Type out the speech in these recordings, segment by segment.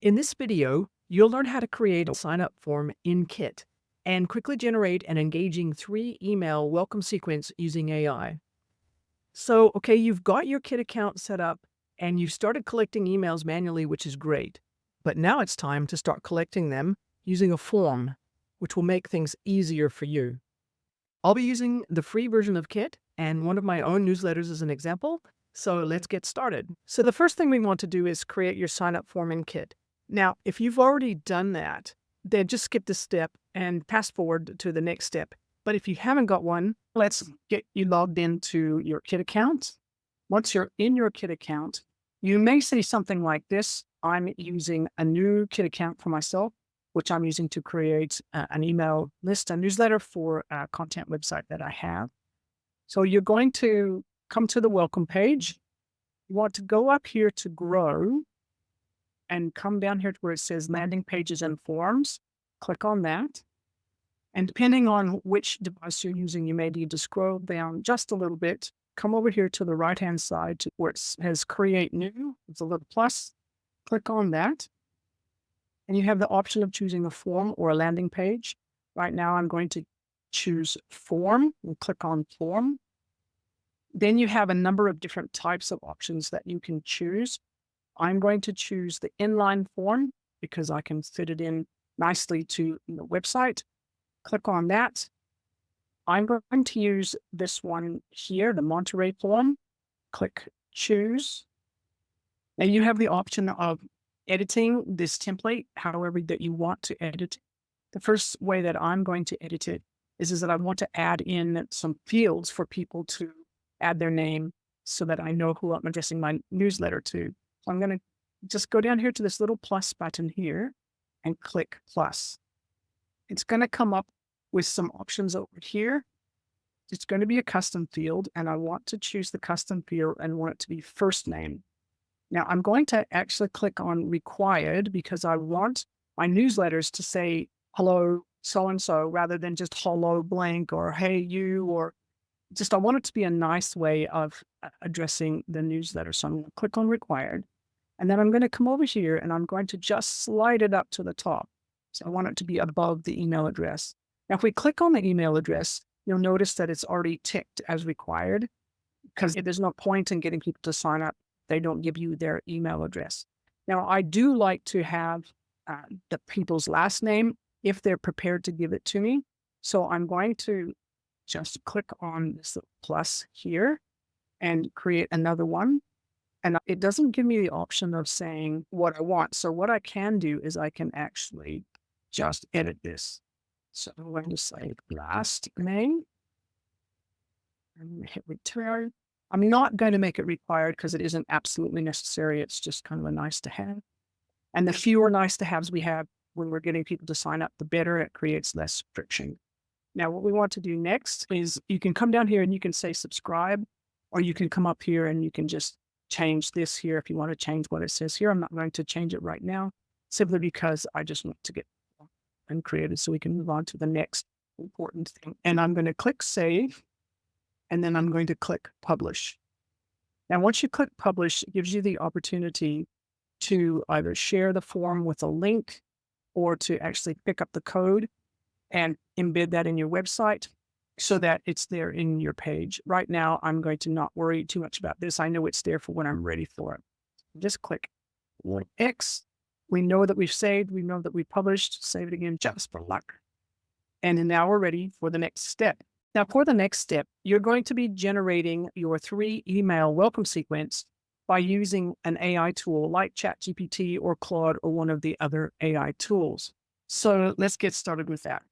In this video, you'll learn how to create a sign-up form in Kit and quickly generate an engaging 3 email welcome sequence using AI. Okay, you've got your Kit account set up and you've started collecting emails manually, which is great. But now it's time to start collecting them using a form, which will make things easier for you. I'll be using the free version of Kit and one of my own newsletters as an example. So let's get started. So the first thing we want to do is create your sign-up form in Kit. Now, if you've already done that, then just skip this step and pass forward to the next step. But if you haven't got one, let's get you logged into your Kit account. Once you're in your Kit account, you may say something like this: I'm using a new Kit account for myself, which I'm using to create an email list, a newsletter for a content website that I have. So you're going to come to the welcome page. You want to go up here to grow and come down here to where it says landing pages and forms. Click on that. And depending on which device you're using, you may need to scroll down just a little bit. Come over here to the right-hand side to where it says create new. It's a little plus. Click on that. And you have the option of choosing a form or a landing page. Right now, I'm going to choose form and click on form. Then you have a number of different types of options that you can choose. I'm going to choose the inline form because I can fit it in nicely to the website. Click on that. I'm going to use this one here, the Monterey form. Click choose. Now you have the option of editing this template however that you want to edit. The first way that I'm going to edit it is that I want to add in some fields for people to add their name so that I know who I'm addressing my newsletter to. So I'm going to just go down here to this little plus button here and click plus. It's going to come up with some options over here. It's going to be a custom field, and I want to choose the custom field and want it to be first name. Now I'm going to actually click on required because I want my newsletters to say hello so-and-so rather than just hello blank or hey you, or just I want it to be a nice way of addressing the newsletter. So I'm going to click on required. And then I'm going to come over here and I'm going to just slide it up to the top. So I want it to be above the email address. Now, if we click on the email address, you'll notice that it's already ticked as required because there's no point in getting people to sign up. They don't give you their email address. Now, I do like to have the people's last name if they're prepared to give it to me. So I'm going to just click on this plus here and create another one. And it doesn't give me the option of saying what I want. So what I can do is I can actually just edit this. So I'm going to say last name and hit return. I'm not going to make it required because it isn't absolutely necessary. It's just kind of a nice to have. And the fewer nice to haves we have when we're getting people to sign up, the better. It creates less friction. Now, what we want to do next is you can come down here and you can say subscribe, or you can come up here and you can just change this here if you want to change what it says here. I'm not going to change it right now, simply because I just want to get and created so we can move on to the next important thing. And I'm going to click save, and then I'm going to click publish. Now, once you click publish, it gives you the opportunity to either share the form with a link or to actually pick up the code and embed that in your website so that it's there in your page. Right now, I'm going to not worry too much about this. I know it's there for when I'm ready for it. Just click X. We know that we've saved. We know that we published. Save it again just for luck. And then now we're ready for the next step. Now, for the next step, you're going to be generating your 3 email welcome sequence by using an AI tool like ChatGPT or Claude or one of the other AI tools. So let's get started with that.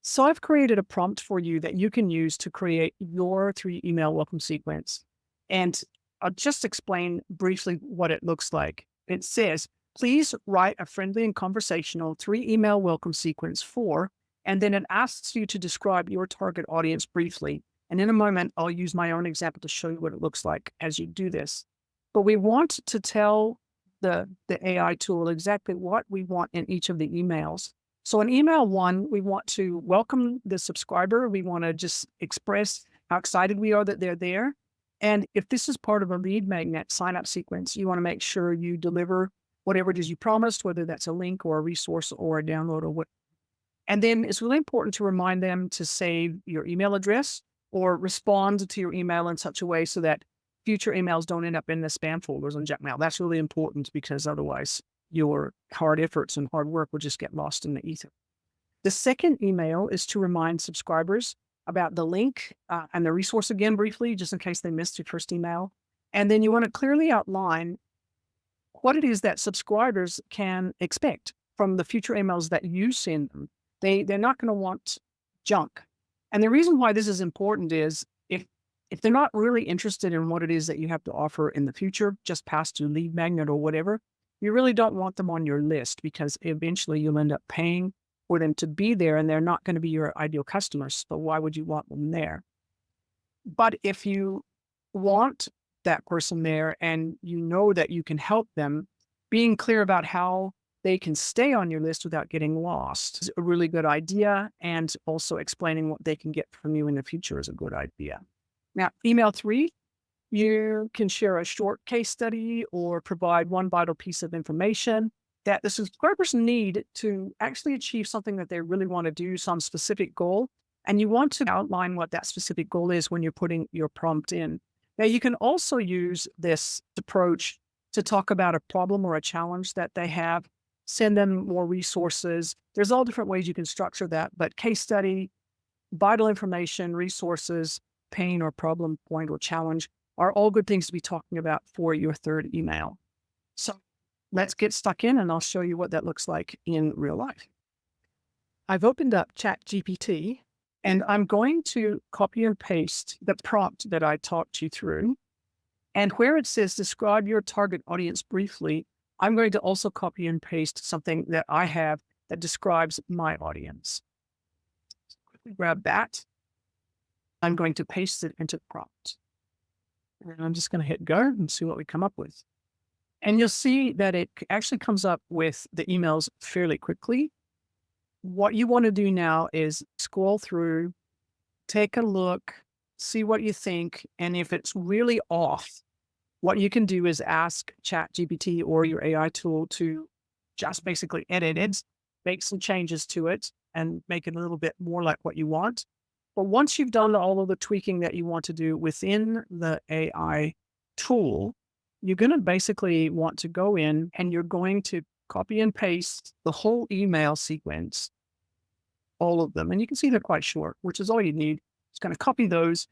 So I've created a prompt for you that you can use to create your 3 email welcome sequence. And I'll just explain briefly what it looks like. It says, please write a friendly and conversational 3 email welcome sequence for, and then it asks you to describe your target audience briefly. And in a moment, I'll use my own example to show you what it looks like as you do this. But we want to tell the AI tool exactly what we want in each of the emails. So in email 1, we want to welcome the subscriber. We want to just express how excited we are that they're there. And if this is part of a lead magnet sign-up sequence, you want to make sure you deliver whatever it is you promised, whether that's a link or a resource or a download or what. And then it's really important to remind them to save your email address or respond to your email in such a way so that future emails don't end up in the spam folders and junk mail. That's really important because otherwise your hard efforts and hard work will just get lost in the ether. The second email is to remind subscribers about the link and the resource again briefly, just in case they missed your first email. And then you want to clearly outline what it is that subscribers can expect from the future emails that you send them. They're not going to want junk. And the reason why this is important is if they're not really interested in what it is that you have to offer in the future, just past your lead magnet or whatever, you really don't want them on your list because eventually you'll end up paying for them to be there and they're not going to be your ideal customers. So why would you want them there? But if you want that person there and you know that you can help them, being clear about how they can stay on your list without getting lost is a really good idea. And also explaining what they can get from you in the future is a good idea. Now, email 3, you can share a short case study or provide one vital piece of information that the subscribers need to actually achieve something that they really want to do, some specific goal. And you want to outline what that specific goal is when you're putting your prompt in. Now, you can also use this approach to talk about a problem or a challenge that they have, send them more resources. There's all different ways you can structure that, but case study, vital information, resources, pain or problem, point or challenge are all good things to be talking about for your third email. So let's get stuck in and I'll show you what that looks like in real life. I've opened up ChatGPT and I'm going to copy and paste the prompt that I talked you through. And where it says describe your target audience briefly, I'm going to also copy and paste something that I have that describes my audience. So quickly grab that. I'm going to paste it into the prompt. And I'm just going to hit go and see what we come up with. And you'll see that it actually comes up with the emails fairly quickly. What you want to do now is scroll through, take a look, see what you think. And if it's really off, what you can do is ask ChatGPT or your AI tool to just basically edit it, make some changes to it, and make it a little bit more like what you want. But once you've done all of the tweaking that you want to do within the AI tool, you're going to basically want to go in and you're going to copy and paste the whole email sequence, all of them. And you can see they're quite short, which is all you need. It's going to copy those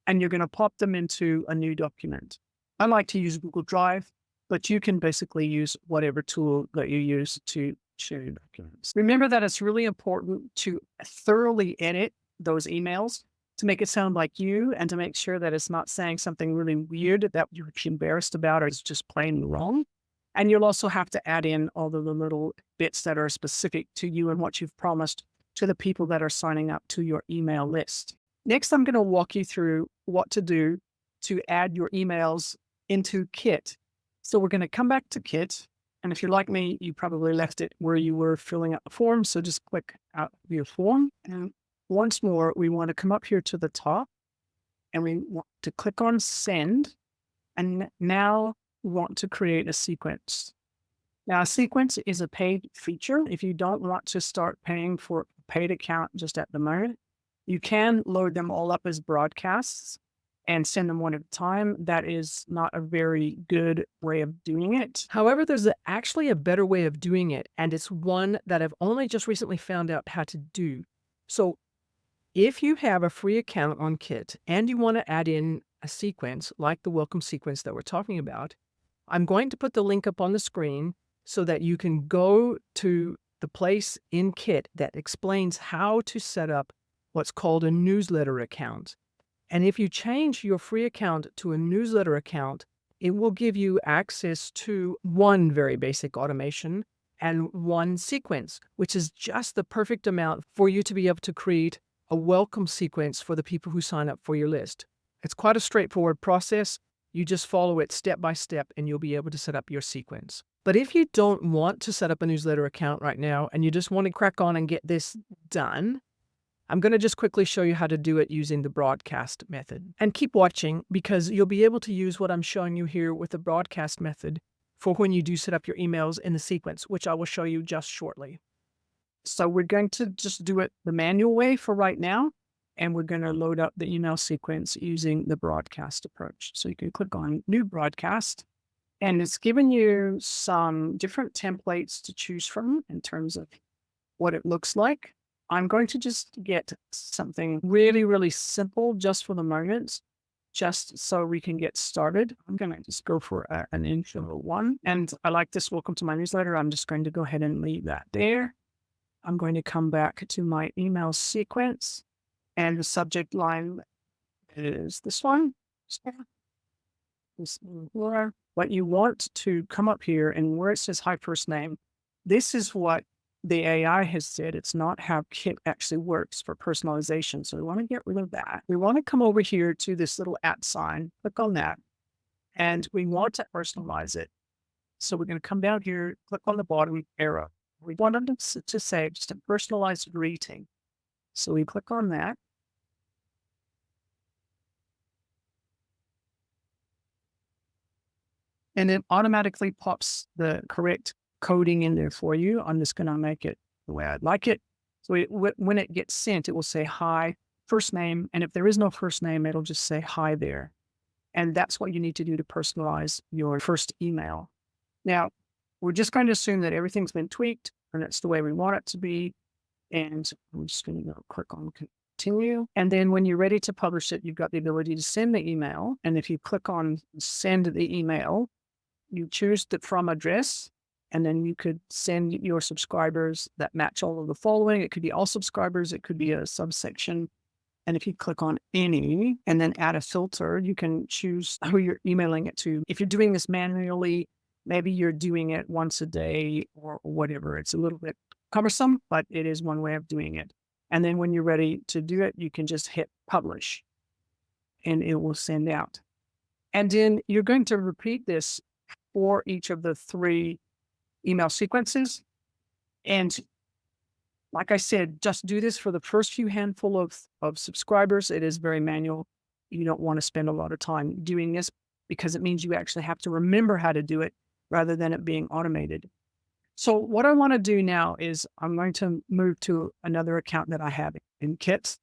and you're going to pop them into a new document. I like to use Google Drive, but you can basically use whatever tool that you use to share your documents. Remember that it's really important to thoroughly edit those emails to make it sound like you and to make sure that it's not saying something really weird that you're embarrassed about or is just plain wrong. And you'll also have to add in all of the little bits that are specific to you and what you've promised to the people that are signing up to your email list. Next, I'm going to walk you through what to do to add your emails into Kit. So we're going to come back to Kit. And if you're like me, you probably left it where you were filling out the form. So just click out your form. And once more, we want to come up here to the top and we want to click on send. And now we want to create a sequence. Now, a sequence is a paid feature. If you don't want to start paying for a paid account just at the moment, you can load them all up as broadcasts and send them one at a time. That is not a very good way of doing it. However, there's actually a better way of doing it, and it's one that I've only just recently found out how to do. So if you have a free account on Kit and you want to add in a sequence like the welcome sequence that we're talking about, I'm going to put the link up on the screen so that you can go to the place in Kit that explains how to set up what's called a newsletter account. And if you change your free account to a newsletter account, it will give you access to one very basic automation and one sequence, which is just the perfect amount for you to be able to create a welcome sequence for the people who sign up for your list. It's quite a straightforward process. You just follow it step by step and you'll be able to set up your sequence. But if you don't want to set up a newsletter account right now and you just want to crack on and get this done, I'm going to just quickly show you how to do it using the broadcast method. And keep watching because you'll be able to use what I'm showing you here with the broadcast method for when you do set up your emails in the sequence, which I will show you just shortly. So we're going to just do it the manual way for right now. And we're going to load up the email sequence using the broadcast approach. So you can click on new broadcast, and it's given you some different templates to choose from in terms of what it looks like. I'm going to just get something really, really simple just for the moment, just so we can get started. I'm going to just go for an intro one. And I like this welcome to my newsletter. I'm just going to go ahead and leave that there. I'm going to come back to my email sequence, and the subject line is this one. What you want to come up here, and where it says hi first name, this is what the AI has said. It's not how Kit actually works for personalization. So we want to get rid of that. We want to come over here to this little @ sign, click on that, and we want to personalize it. So we're going to come down here, click on the bottom arrow. We want it to say just a personalized greeting. So we click on that. And it automatically pops the correct coding in there for you. I'm just going to make it the way I'd like it. So when it gets sent, it will say hi, first name. And if there is no first name, it'll just say hi there. And that's what you need to do to personalize your first email. Now, we're just going to assume that everything's been tweaked and it's the way we want it to be. And I'm just going to go click on continue. And then when you're ready to publish it, you've got the ability to send the email. And if you click on send the email, you choose the from address, and then you could send your subscribers that match all of the following. It could be all subscribers. It could be a subsection. And if you click on any and then add a filter, you can choose who you're emailing it to. If you're doing this manually, maybe you're doing it once a day or whatever. It's a little bit cumbersome, but it is one way of doing it. And then when you're ready to do it, you can just hit publish and it will send out. And then you're going to repeat this for each of the 3 email sequences. And like I said, just do this for the first few handful of subscribers. It is very manual. You don't want to spend a lot of time doing this because it means you actually have to remember how to do it rather than it being automated. So what I want to do now is I'm going to move to another account that I have in Kit,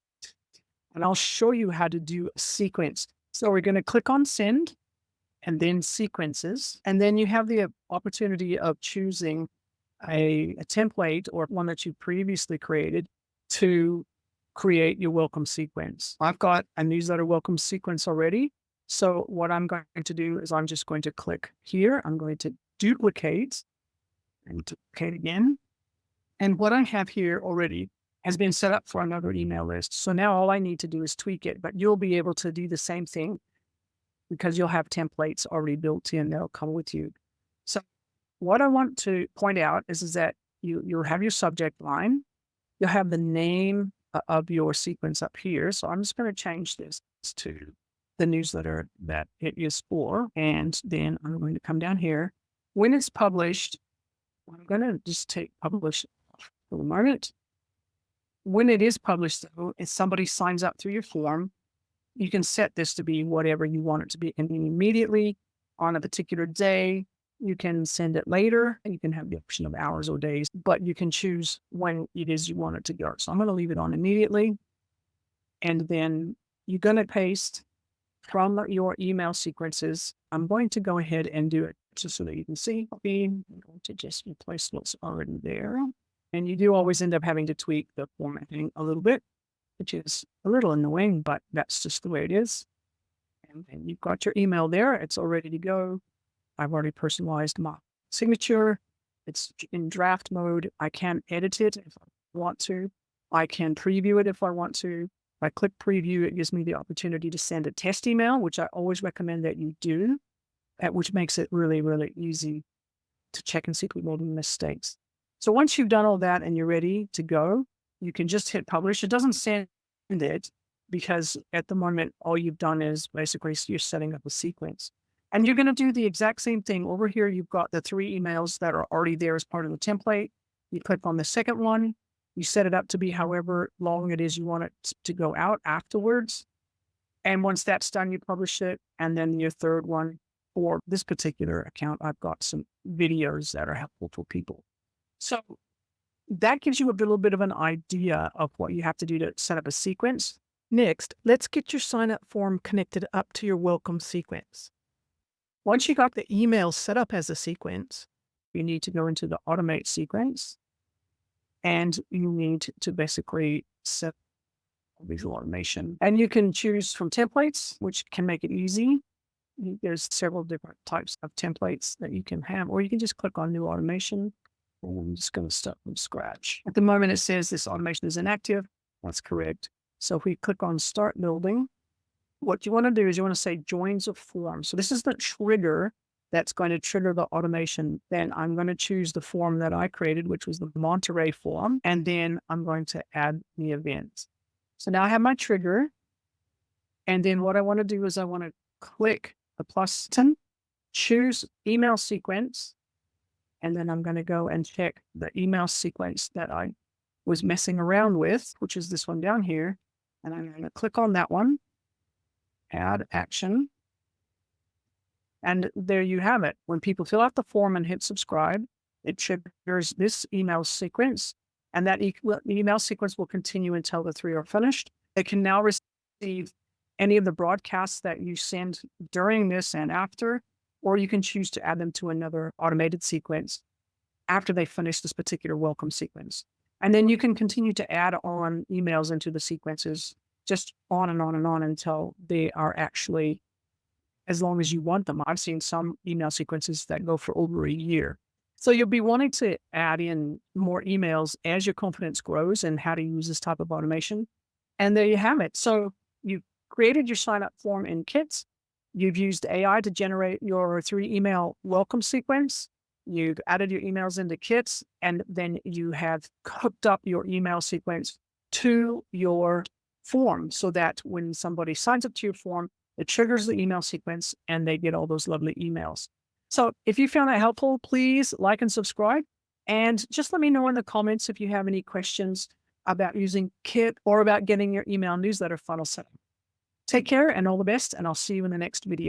and I'll show you how to do a sequence. So we're going to click on send and then sequences. And then you have the opportunity of choosing a template or one that you previously created to create your welcome sequence. I've got a newsletter welcome sequence already. So what I'm going to do is I'm just going to click here. I'm going to duplicate and duplicate again. And what I have here already has been set up for another email list. So now all I need to do is tweak it, but you'll be able to do the same thing because you'll have templates already built in that'll come with you. So what I want to point out is that you'll have your subject line. You'll have the name of your sequence up here. So I'm just going to change this to the newsletter that it is for. And then I'm going to come down here. When it's published, I'm going to just take publish for the moment. When it is published, though, if somebody signs up through your form, you can set this to be whatever you want it to be. And immediately on a particular day, you can send it later, and you can have the option of hours or days, but you can choose when it is you want it to go. So I'm going to leave it on immediately. And then you're going to paste from your email sequences. I'm going to go ahead and do it just so that you can see. I'm going to just replace what's already there. And you do always end up having to tweak the formatting a little bit, which is a little annoying, but that's just the way it is. And you've got your email there. It's all ready to go. I've already personalized my signature. It's in draft mode. I can edit it if I want to. I can preview it if I want to. If I click preview, it gives me the opportunity to send a test email, which I always recommend that you do, which makes it really, really easy to check and see if we made any mistakes. So once you've done all that and you're ready to go, you can just hit publish. It doesn't send it because at the moment, all you've done is basically you're setting up a sequence. And you're going to do the exact same thing. Over here, you've got the 3 emails that are already there as part of the template. You click on the second one. You set it up to be however long it is you want it to go out afterwards. And once that's done, you publish it. And then your third one, for this particular account, I've got some videos that are helpful for people. So that gives you a little bit of an idea of what you have to do to set up a sequence. Next, let's get your sign up form connected up to your welcome sequence. Once you got the email set up as a sequence, You need to go into the automate sequence and you need to basically set visual automation. And you can choose from templates, which can make it easy. There's several different types of templates that you can have, or you can just click on new automation. I'm just going to start from scratch. At the moment, it says this automation is inactive. That's correct. So if we click on start building, what you want to do is you want to say joins a form. So this is the trigger that's going to trigger the automation. Then I'm going to choose the form that I created, which was the Monterey form. And then I'm going to add the event. So now I have my trigger. And then what I want to do is I want to click the plus button, choose email sequence. And then I'm going to go and check the email sequence that I was messing around with, which is this one down here. And I'm going to click on that one, add action. And there you have it. When people fill out the form and hit subscribe, it triggers this email sequence. And that email sequence will continue until the 3 are finished. It can now receive any of the broadcasts that you send during this and after, or you can choose to add them to another automated sequence after they finish this particular welcome sequence. And then you can continue to add on emails into the sequences, just on and on and on until they are actually as long as you want them. I've seen some email sequences that go for over a year. So you'll be wanting to add in more emails as your confidence grows and how to use this type of automation. And there you have it. So you've created your sign up form in Kits. You've used AI to generate your 3 email welcome sequence. You've added your emails into Kits, and then you have hooked up your email sequence to your form so that when somebody signs up to your form, it triggers the email sequence and they get all those lovely emails. So if you found that helpful, please like and subscribe. And just let me know in the comments if you have any questions about using Kit or about getting your email newsletter funnel set up. Take care and all the best, and I'll see you in the next video.